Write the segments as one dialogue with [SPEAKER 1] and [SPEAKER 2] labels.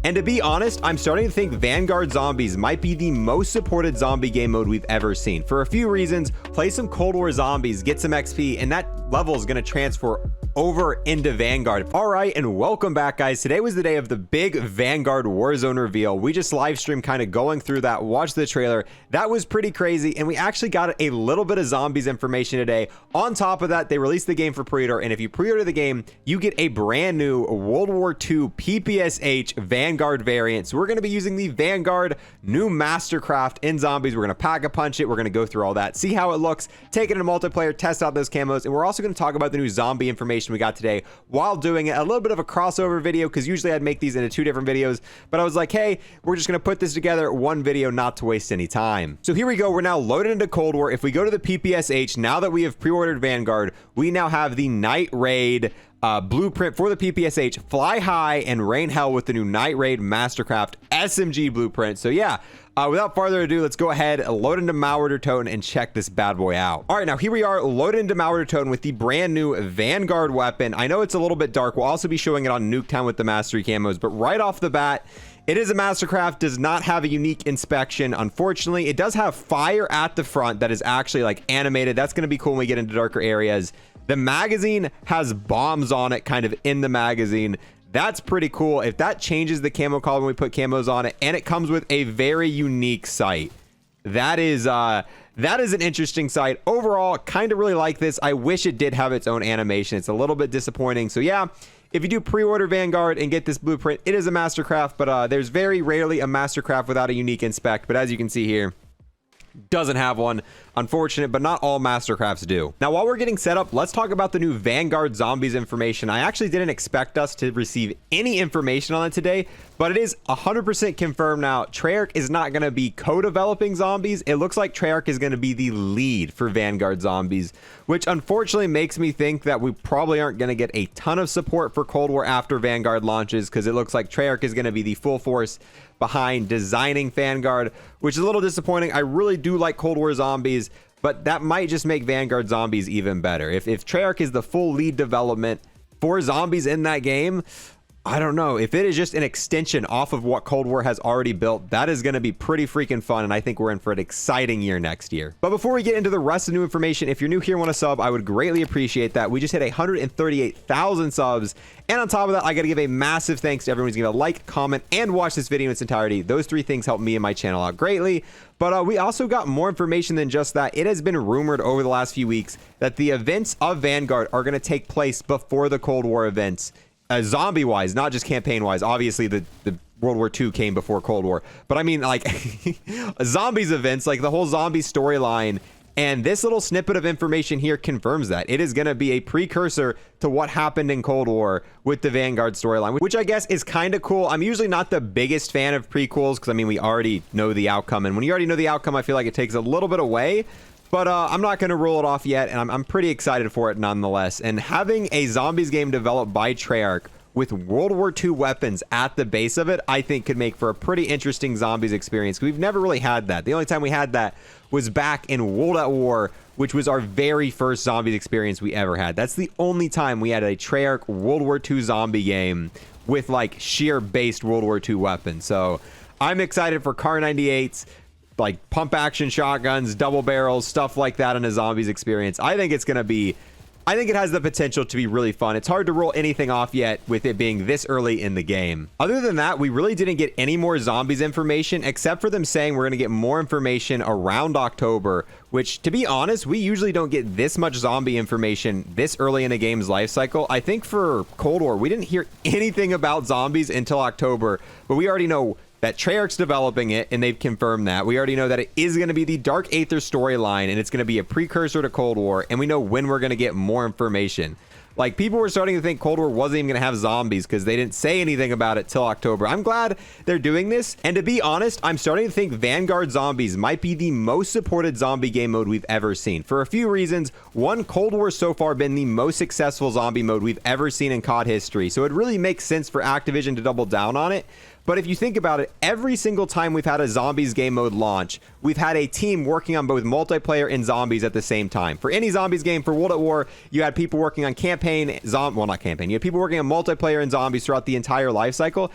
[SPEAKER 1] And to be honest, I'm starting to think Vanguard Zombies might be the most supported zombie game mode we've ever seen. For a few reasons: play some Cold War zombies, get some XP, and that level is going to transfer over into Vanguard. All right, and welcome back, guys. Today was the day of the big Vanguard Warzone reveal. We just live streamed kind of going through that, watched the trailer. That was pretty crazy, and we actually got a little bit of zombies information today. On top of that, they released the game for pre-order, and if you pre-order the game, you get a brand new World War II PPSH Vanguard variant. So we're going to be using the Vanguard new Mastercraft in zombies. We're going to pack-a-punch it. We're going to go through all that, see how it looks, take it into multiplayer, test out those camos, and we're also going to talk about the new zombie information we got today while doing it. A little bit of a crossover video, because usually I'd make these into two different videos, but I was like, hey, we're just going to put this together, one video, not to waste any time. So here we go. We're now loaded into Cold War. If we go to the PPSH, now that we have pre-ordered Vanguard, we now have the Night Raid blueprint for the PPSH, fly high and rain hell with the new Night Raid Mastercraft SMG blueprint. So yeah, without farther ado, let's go ahead, load into Malware Toten, and check this bad boy out. All right, now here we are loaded into Malware Toten with the brand new Vanguard weapon. I know it's a little bit dark. We'll also be showing it on Nuketown with the Mastery camos, but right off the bat, it is a Mastercraft, does not have a unique inspection. Unfortunately, it does have fire at the front that is actually like animated. That's going to be cool when we get into darker areas. The magazine has bombs on it, kind of in the magazine. That's pretty cool. If that changes the camo color when we put camos on it, and it comes with a very unique sight. That is an interesting sight. Overall, kind of really like this. I wish it did have its own animation. It's a little bit disappointing. So yeah, if you do pre-order Vanguard and get this blueprint, it is a Mastercraft, but there's very rarely a Mastercraft without a unique inspect. But as you can see here, doesn't have one. Unfortunate, but not all Mastercrafts do. Now, while we're getting set up, let's talk about the new Vanguard Zombies information. I actually didn't expect us to receive any information on it today, but it is 100% confirmed now. TREYARCH is not going to be co-developing zombies. It looks like TREYARCH is going to be the lead for Vanguard Zombies, which unfortunately makes me think that we probably aren't going to get a ton of support for Cold War after Vanguard launches, because it looks like TREYARCH is going to be the full force behind designing Vanguard, which is a little disappointing. I really do like Cold War Zombies, but that might just make Vanguard Zombies even better. If TREYARCH is the full lead development for zombies in that game, I don't know. If it is just an extension off of what Cold War has already built, that is going to be pretty freaking fun, and I think we're in for an exciting year next year. But before we get into the rest of the new information, if you're new here and want to sub, I would greatly appreciate that. We just hit 138,000 subs, and on top of that, I got to give a massive thanks to everyone who's going to like, comment, and watch this video in its entirety. Those three things help me and my channel out greatly. But we also got more information than just that. It has been rumored over the last few weeks that the events of Vanguard are going to take place before the Cold War events. Zombie wise, not just campaign wise. Obviously the World War II came before Cold War, but I mean like zombies events, like the whole zombie storyline. And this little snippet of information here confirms that it is going to be a precursor to what happened in Cold War with the Vanguard storyline, which I guess is kind of cool. I'm usually not the biggest fan of prequels, because I mean, we already know the outcome, and when you already know the outcome, I feel like it takes a little bit away. But I'm not going to rule it off yet, and I'm pretty excited for it nonetheless. And having a zombies game developed by TREYARCH with World War II weapons at the base of it, I think could make for a pretty interesting zombies experience. We've never really had that. The only time we had that was back in World at War, which was our very first zombies experience we ever had. That's the only time we had a TREYARCH World War II zombie game with like sheer based World War II weapons. So I'm excited for Kar 98s, like pump action shotguns, double barrels, stuff like that in a zombies experience. I think it has the potential to be really fun. It's hard to roll anything off yet with it being this early in the game. Other than that, we really didn't get any more zombies information, except for them saying we're going to get more information around October, which, to be honest, we usually don't get this much zombie information this early in a game's life cycle. I think for Cold War, we didn't hear anything about zombies until October, but we already know that TREYARCH's developing it, and they've confirmed that. We already know that it is going to be the Dark Aether storyline, and it's going to be a precursor to Cold War, and we know when we're going to get more information. Like, people were starting to think Cold War wasn't even going to have zombies because they didn't say anything about it till October. I'm glad they're doing this, and to be honest, I'm starting to think Vanguard Zombies might be the most supported zombie game mode we've ever seen. For a few reasons. One, Cold War's so far been the most successful zombie mode we've ever seen in COD history, so it really makes sense for Activision to double down on it. But if you think about it, every single time we've had a zombies game mode launch, we've had a team working on both multiplayer and zombies at the same time. For any zombies game, for World at War, you had people working on campaign, well, not campaign, you had people working on multiplayer and zombies throughout the entire life cycle.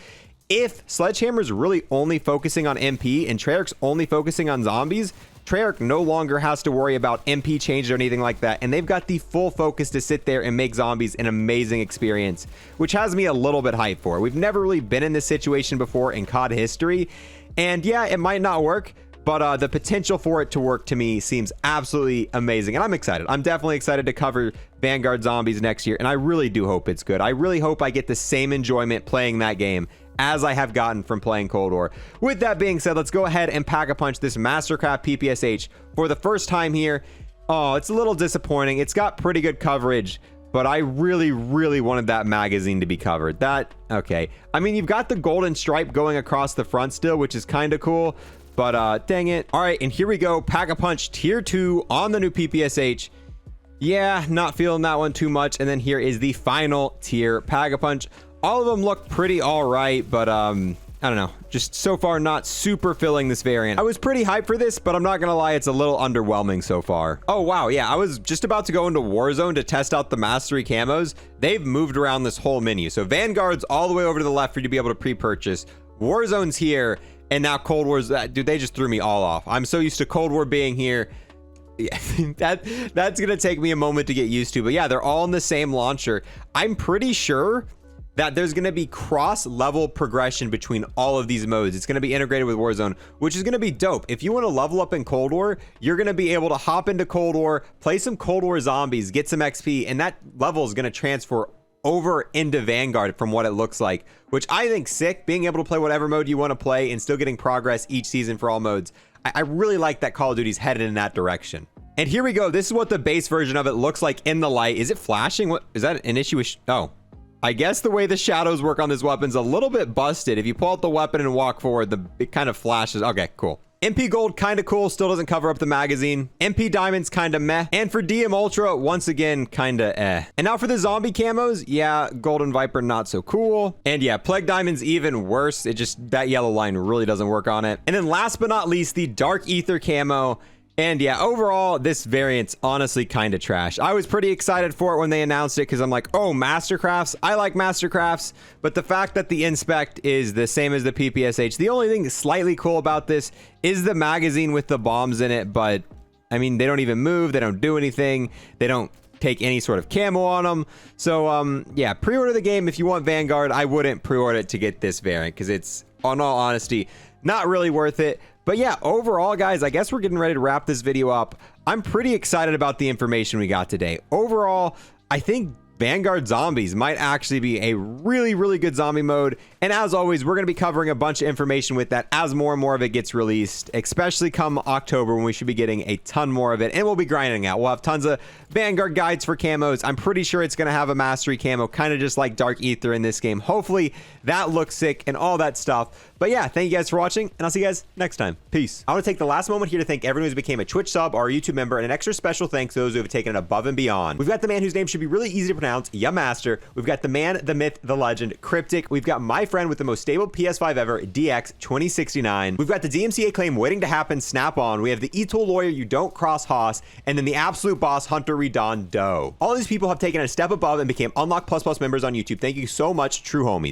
[SPEAKER 1] if Sledgehammer's really only focusing on MP and Treyarch's only focusing on zombies, Treyarch no longer has to worry about MP changes or anything like that, and they've got the full focus to sit there and make zombies an amazing experience, which has me a little bit hyped for. We've never really been in this situation before in COD history, and yeah, it might not work, but the potential for it to work to me seems absolutely amazing, and I'm excited. I'm definitely excited to cover Vanguard Zombies next year, and I really do hope it's good. I really hope I get the same enjoyment playing that game as I have gotten from playing Cold War. With that being said, let's go ahead and pack a punch this Mastercraft PPSH for the first time here. Oh, it's a little disappointing. It's got pretty good coverage, but I really wanted that magazine to be covered. Okay. I mean, you've got the golden stripe going across the front still, which is kind of cool, but dang it. All right, and here we go. Pack a punch tier 2 on the new PPSH. Yeah, not feeling that one too much. And then here is the final tier pack a punch. All of them look pretty all right, but I don't know, just so far not super filling this variant. I was pretty hyped for this, but I'm not gonna lie, it's a little underwhelming so far. Oh wow, yeah, I was just about to go into Warzone to test out the mastery camos. They've moved around this whole menu, so Vanguard's all the way over to the left for you to be able to pre-purchase. Warzone's here, and now Cold War's dude, they just threw me all off. I'm so used to Cold War being here. Yeah, that's gonna take me a moment to get used to, but yeah, they're all in the same launcher. I'm pretty sure that there's going to be cross-level progression between all of these modes. It's going to be integrated with Warzone, which is going to be dope. If you want to level up in Cold War, you're going to be able to hop into Cold War, play some Cold War zombies, get some XP, and that level is going to transfer over into Vanguard from what it looks like, which I think sick, being able to play whatever mode you want to play and still getting progress each season for all modes. I really like that Call of Duty's headed in that direction. And here we go. This is what the base version of it looks like in the light. Is it flashing? What is that an issue with? Oh. I guess the way the shadows work on this weapon's a little bit busted. If you pull out the weapon and walk forward, it kind of flashes. Okay, cool. MP Gold, kind of cool. Still doesn't cover up the magazine. MP Diamonds, kind of meh. And for DM Ultra, once again, kind of eh. And now for the zombie camos, yeah, Golden Viper, not so cool. And yeah, Plague Diamond's even worse. It just, that yellow line really doesn't work on it. And then last but not least, the Dark Aether camo. And yeah, overall, this variant's honestly kind of trash. I was pretty excited for it when they announced it because I'm like, oh, Mastercrafts. I like Mastercrafts, but the fact that the inspect is the same as the PPSH, the only thing slightly cool about this is the magazine with the bombs in it, but I mean, they don't even move. They don't do anything. They don't take any sort of camo on them. So yeah, pre-order the game if you want Vanguard. I wouldn't pre-order it to get this variant because it's, in all honesty, not really worth it. But yeah, overall, guys, I guess we're getting ready to wrap this video up. I'm pretty excited about the information we got today. Overall, I think Vanguard Zombies might actually be a really good zombie mode. And as always, we're going to be covering a bunch of information with that as more and more of it gets released, especially come October when we should be getting a ton more of it. And we'll be grinding out. We'll have tons of Vanguard guides for camos. I'm pretty sure it's going to have a mastery camo, kind of just like Dark Aether in this game. Hopefully that looks sick and all that stuff. But yeah, thank you guys for watching, and I'll see you guys next time. Peace. I want to take the last moment here to thank everyone who's became a Twitch sub or a YouTube member, and an extra special thanks to those who have taken it above and beyond. We've got the man whose name should be really easy to pronounce, Yamaster. We've got the man, the myth, the legend, Cryptic. We've got my friend with the most stable PS5 ever, DX2069. We've got the DMCA claim waiting to happen, Snap On. We have the E-Tool lawyer, you don't cross Haas, and then the absolute boss, Hunter Redon Doe. All these people have taken a step above and became Unlock++ members on YouTube. Thank you so much, true homies.